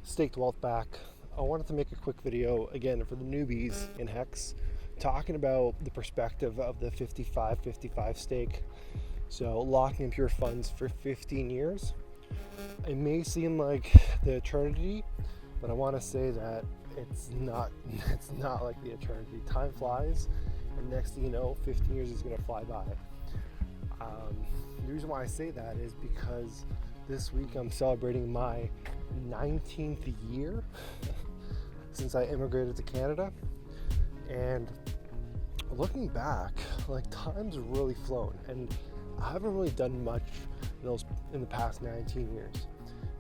Staked Wealth back. I wanted to make a quick video again for the newbies in HEX, talking about the perspective of the 55-55 stake. So locking up your funds for 15 years. It may seem like the eternity, but I want to say that it's not like the eternity. Time flies, and next thing you know, 15 years is going to fly by. The reason why I say that is because this week I'm celebrating my 19th year since I immigrated to Canada, and looking back, like, time's really flown, and I haven't really done much in the past 19 years.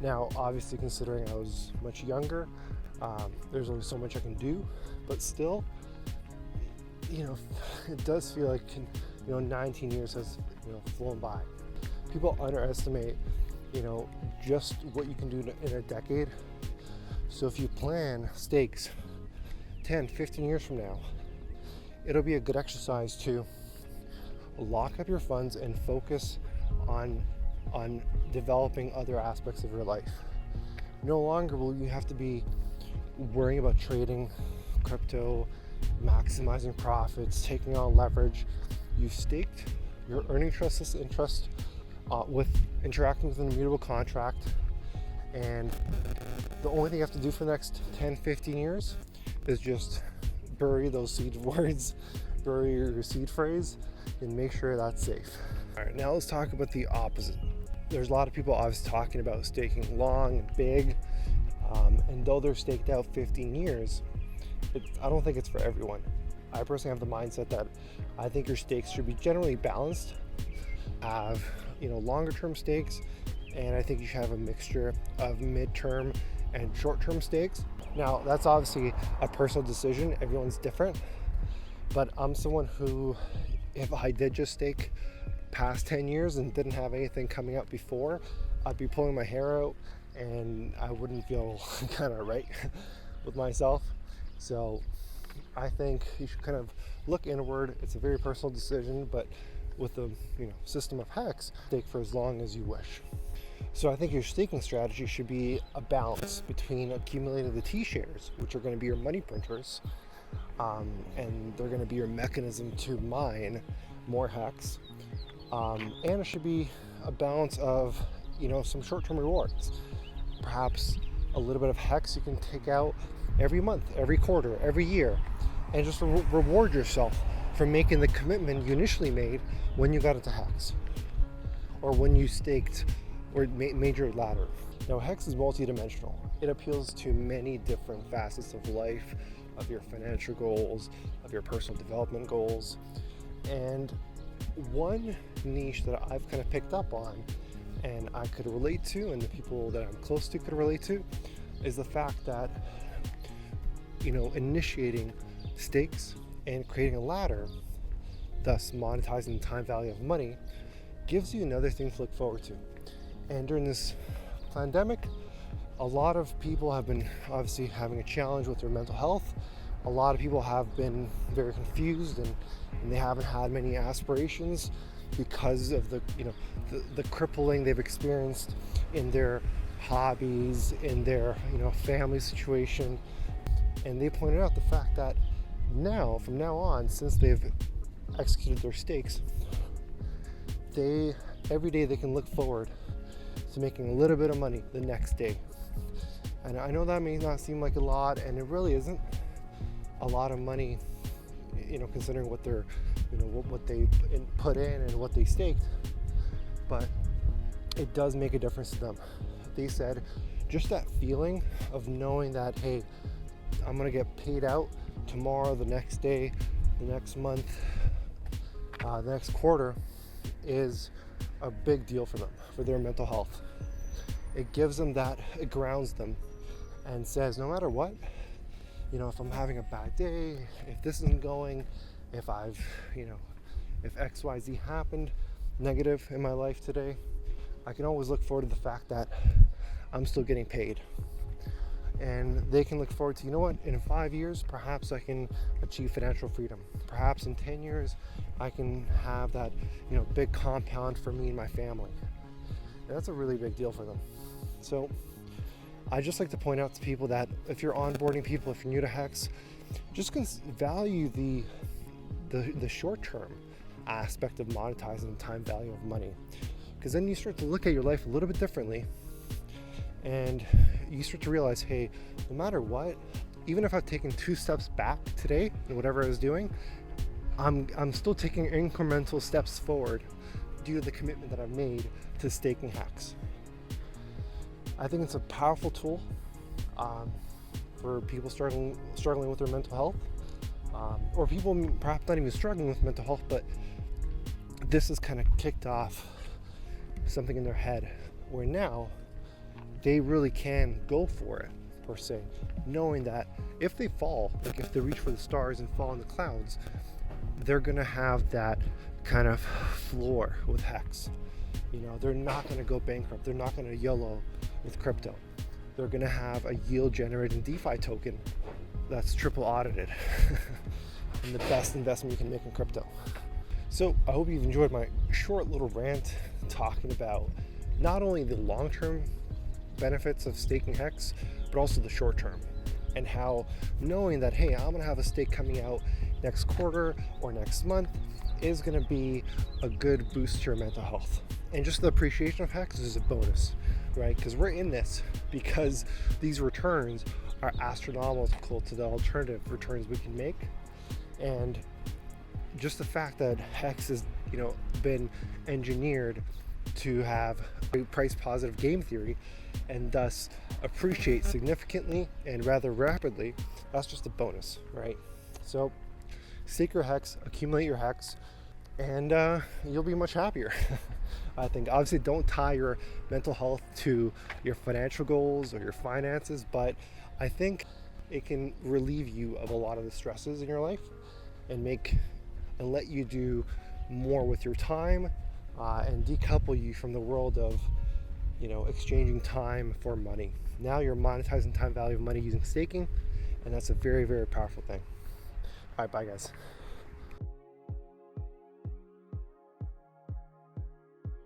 Now, obviously, considering I was much younger, there's only so much I can do, but still, it does feel like 19 years has flown by. People underestimate just what you can do in a decade. So if you plan stakes 10, 15 years from now, it'll be a good exercise to lock up your funds and focus on developing other aspects of your life. No longer will you have to be worrying about trading crypto, maximizing profits, taking on leverage. You've staked, you're earning trustless interest with interacting with an immutable contract, and the only thing you have to do for the next 10, 15 years is just bury those seed words, bury your seed phrase, and make sure that's safe. All right, now let's talk about the opposite. There's a lot of people obviously talking about staking long and big, and though they're staked out 15 years, I don't think it's for everyone. I personally have the mindset that I think your stakes should be generally balanced, have longer term stakes, and I think you should have a mixture of mid-term and short-term stakes. Now, that's obviously a personal decision. Everyone's different, but I'm someone who, if I did just stake past 10 years and didn't have anything coming up before, I'd be pulling my hair out and I wouldn't feel kind of right with myself. So I think you should kind of look inward. It's a very personal decision, but with the system of HEX, stake for as long as you wish. So I think your staking strategy should be a balance between accumulating the T shares, which are going to be your money printers, and they're going to be your mechanism to mine more HEX, and it should be a balance of some short-term rewards. Perhaps a little bit of HEX you can take out every month, every quarter, every year, and just reward yourself for making the commitment you initially made when you got into HEX, or when you staked or made your ladder. Now, HEX is multidimensional. It appeals to many different facets of life, of your financial goals, of your personal development goals. And one niche that I've kind of picked up on and I could relate to, and the people that I'm close to could relate to, is the fact that initiating stakes and creating a ladder, thus monetizing the time value of money, gives you another thing to look forward to. And during this pandemic, a lot of people have been obviously having a challenge with their mental health. A lot of people have been very confused, and they haven't had many aspirations because of the crippling they've experienced in their hobbies, in their family situation. And they pointed out the fact that from now on, since they've executed their stakes, every day they can look forward to making a little bit of money the next day. And I know that may not seem like a lot, and it really isn't a lot of money, considering what they're, what they put in and what they staked, but it does make a difference to them. They said just that feeling of knowing that, hey, I'm gonna get paid out tomorrow, the next day, the next month, the next quarter, is a big deal for them, for their mental health. It gives them that, it grounds them and says, no matter what, if I'm having a bad day, if this isn't going, if if XYZ happened negative in my life today, I can always look forward to the fact that I'm still getting paid. And they can look forward to, in 5 years, perhaps I can achieve financial freedom. Perhaps in 10 years, I can have that, big compound for me and my family. And that's a really big deal for them. So I just like to point out to people that if you're onboarding people, if you're new to Hex, just value the short-term aspect of monetizing the time value of money, because then you start to look at your life a little bit differently, and you start to realize, hey, no matter what, even if I've taken 2 steps back today in whatever I was doing, I'm still taking incremental steps forward due to the commitment that I've made to staking Hex. I think it's a powerful tool for people struggling with their mental health, or people perhaps not even struggling with mental health, but this has kind of kicked off something in their head where now they really can go for it, per se, knowing that if they fall, like if they reach for the stars and fall in the clouds, they're gonna have that kind of floor with Hex. You know, they're not gonna go bankrupt. They're not gonna YOLO with crypto. They're gonna have a yield generating DeFi token that's triple audited and the best investment you can make in crypto. So I hope you've enjoyed my short little rant talking about not only the long-term benefits of staking Hex, but also the short-term, and how knowing that, hey, I'm gonna have a stake coming out next quarter or next month is gonna be a good boost to your mental health. And just the appreciation of Hex is a bonus, right? Because we're in this because these returns are astronomical to the alternative returns we can make. And just the fact that Hex has, been engineered to have a price positive game theory and thus appreciate significantly and rather rapidly, that's just a bonus, right? So stake your Hex, accumulate your Hex, and you'll be much happier. I think obviously don't tie your mental health to your financial goals or your finances, but I think it can relieve you of a lot of the stresses in your life and let you do more with your time, and decouple you from the world of exchanging time for money. Now you're monetizing time value of money using staking, and that's a very, very powerful thing. All right, bye guys.